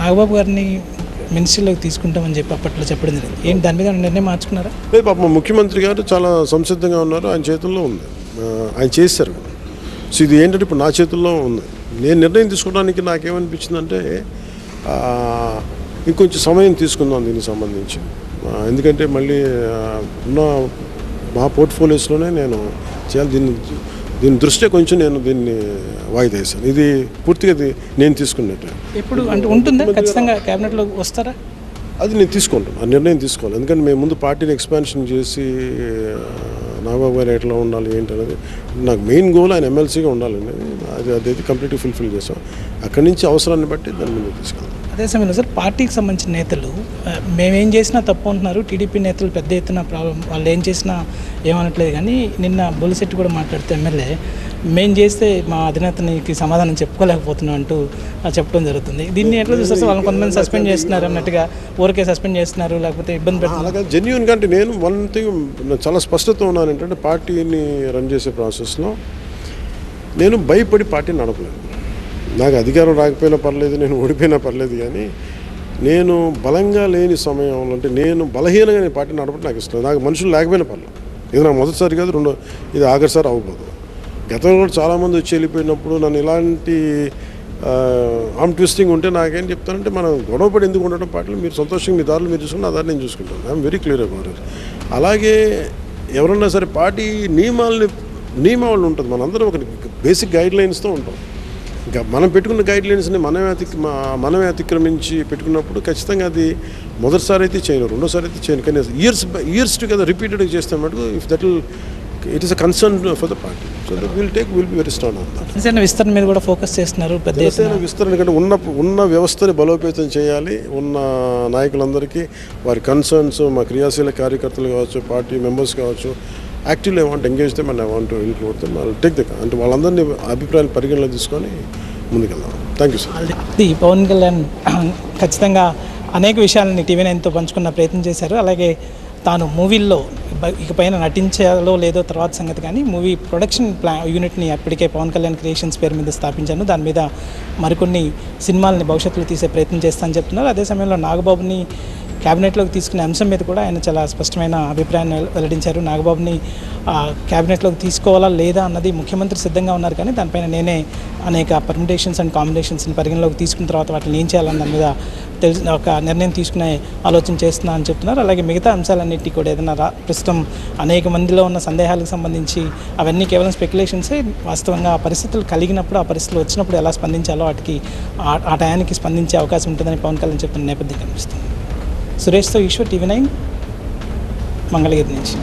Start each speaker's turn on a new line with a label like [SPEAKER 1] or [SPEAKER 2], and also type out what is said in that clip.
[SPEAKER 1] నాగబాబు గారిని మినిస్ట్రీలోకి తీసుకుంటామని చెప్పి అప్పట్లో చెప్పడం జరిగింది. ఏంటి దాని మీద నిర్ణయం మార్చుకున్నారా?
[SPEAKER 2] లేదు పాపం ముఖ్యమంత్రి గారు చాలా సంసిద్ధంగా ఉన్నారు. ఆయన చేతుల్లో ఉంది, ఆయన చేశారు. సో ఇది ఏంటంటే ఇప్పుడు నా చేతుల్లో ఉంది. నేను నిర్ణయం తీసుకోవడానికి నాకేమనిపించిందంటే ఇంకొంచెం సమయం తీసుకుందాం దీనికి సంబంధించి. ఎందుకంటే మళ్ళీ ఉన్న మా పోర్ట్ఫోలియోస్లోనే నేను చేయాలి. దీని దృష్ట్యా కొంచెం నేను దీన్ని వాయిదా వేశాను. ఇది పూర్తిగా నేను తీసుకున్నట్టు.
[SPEAKER 1] ఎప్పుడు అంటే ఉంటుందా ఖచ్చితంగా క్యాబినెట్లో వస్తారా?
[SPEAKER 2] అది నేను తీసుకుంటాను, ఆ నిర్ణయం తీసుకోవాలి. ఎందుకంటే మేము ముందు పార్టీని ఎక్స్పాన్షన్ చేసి నాగబాబు గారు ఎట్లా ఉండాలి ఏంటి అనేది నాకు మెయిన్ గోల్. ఆయన ఎమ్మెల్సీగా ఉండాలండి. అదైతే కంప్లీట్గా ఫుల్ఫిల్ చేసాం. అక్కడి నుంచి అవసరాన్ని బట్టి దాన్ని ముందుకు తీసుకెళ్తాం.
[SPEAKER 1] అదే సమయంలో సార్ పార్టీకి సంబంధించిన నేతలు మేమేం చేసినా తప్పు అంటున్నారు. టీడీపీ నేతలు పెద్ద ఎత్తున ప్రాబ్లం, వాళ్ళు ఏం చేసినా ఏమనట్లేదు. కానీ నిన్న బొలిశెట్టి కూడా మాట్లాడుతూ ఎమ్మెల్యే మేము చేస్తే మా అధినేతనికి సమాధానం చెప్పుకోలేకపోతున్నాం అంటూ చెప్పడం జరుగుతుంది. దీన్ని ఎట్లా చూస్తే వాళ్ళని కొంతమంది సస్పెండ్ చేస్తున్నారు అన్నట్టుగా, ఊరికే సస్పెండ్ చేస్తున్నారు లేకపోతే ఇబ్బంది పెడుతున్నారు.
[SPEAKER 2] అలాగే జెన్యూన్గా అంటే నేను వన్ థింగ్ చాలా స్పష్టత ఉన్నాను ఏంటంటే పార్టీని రన్ చేసే ప్రాసెస్లో నేను భయపడి పార్టీని నడపలేదు. నాకు అధికారం రాకపోయినా పర్లేదు, నేను ఓడిపోయినా పర్లేదు. కానీ నేను బలంగా లేని సమయంలో అంటే నేను బలహీనంగా నేను పార్టీని నడపడం నాకు ఇష్టం. నాకు మనుషులు లేకపోయినా పర్లేదు. ఇది నాకు మొదటిసారి కాదు, ఇది ఆఖరిసారి అవ్వబోదు. గతంలో కూడా చాలామంది వచ్చి వెళ్ళిపోయినప్పుడు నన్ను ఇలాంటి ఆమ్ ట్విస్టింగ్ ఉంటే నాకేం చెప్తానంటే మనం గొడవపడి ఎందుకు ఉండటం పార్టీలో, మీరు సంతోషంగా మీ దారులు మీరు చూసుకుని ఆ దారి నేను చూసుకుంటాను. I'm very clear about it. అలాగే ఎవరన్నా సరే పార్టీ నియమావళి ఉంటుంది. మనందరం ఒక బేసిక్ గైడ్ లైన్స్తో ఉంటాం. ఇంకా మనం పెట్టుకున్న గైడ్ లైన్స్ని మనమే అతిక్రమించి పెట్టుకున్నప్పుడు ఖచ్చితంగా అది మొదటిసారి అయితే చేయను, రెండోసారి అయితే చేయను. కానీ ఇయర్స్ టుగెదర్ రిపీటెడ్గా చేస్తే మటుకు if that will it is a concern for the party. So that will be very strong on that.
[SPEAKER 1] Janasena విస్తరణ మీద కూడా ఫోకస్ చేస్తున్నారు.
[SPEAKER 2] జనసేన విస్తరణ కంటే ఉన్న వ్యవస్థని బలోపేతం చేయాలి. ఉన్న నాయకులందరికీ వారి కన్సర్న్స్, మా క్రియాశీల కార్యకర్తలు కావచ్చు, పార్టీ మెంబర్స్ కావచ్చు, actively I want engage them and I want to include them. I will take the అంటే వాళ్ళందరినీ అభిప్రాయాలు పరిగణలో తీసుకొని ముందుకెళ్దాం. Thank you sir.
[SPEAKER 1] Pawan Kalyan ఖచ్చితంగా అనేక విషయాలని టీవీ నైన్తో పంచుకున్న ప్రయత్నం చేశారు. అలాగే తాను మూవీల్లో ఇకపైన నటించాలో లేదో తర్వాత సంగతి, కానీ మూవీ ప్రొడక్షన్ యూనిట్ని అప్పటికే పవన్ కళ్యాణ్ క్రియేషన్స్ పేరు మీద స్థాపించాను. దాని మీద మరికొన్ని సినిమాలని భవిష్యత్తులో తీసే ప్రయత్నం చేస్తానని చెప్తున్నారు. అదే సమయంలో నాగబాబుని క్యాబినెట్లోకి తీసుకునే అంశం మీద కూడా ఆయన చాలా స్పష్టమైన అభిప్రాయాన్ని వెల్లడించారు. నాగబాబుని క్యాబినెట్లోకి తీసుకోవాలా లేదా అన్నది ముఖ్యమంత్రి సిద్ధంగా ఉన్నారు, కానీ దానిపైన నేనే అనేక పర్మిటేషన్స్ అండ్ కాంబినేషన్స్ని పరిగణలోకి తీసుకున్న తర్వాత వాటిని ఏం చేయాలని దాని మీద ఒక నిర్ణయం తీసుకునే ఆలోచన చేస్తున్నా అని చెప్తున్నారు. అలాగే మిగతా అంశాలన్నింటినీ కూడా ఏదైనా ప్రస్తుతం అనేక మందిలో ఉన్న సందేహాలకు సంబంధించి అవన్నీ కేవలం స్పెక్యులేషన్సే. వాస్తవంగా ఆ పరిస్థితులు కలిగినప్పుడు, ఆ పరిస్థితులు వచ్చినప్పుడు ఎలా స్పందించాలో వాటికి ఆ టయానికి స్పందించే అవకాశం ఉంటుందని పవన్ కళ్యాణ్ చెప్తున్న నేపథ్యం కనిపిస్తుంది. సురేష్తో ఈశ్వర్, టీవీ 9, మంగళగిరి నుంచి.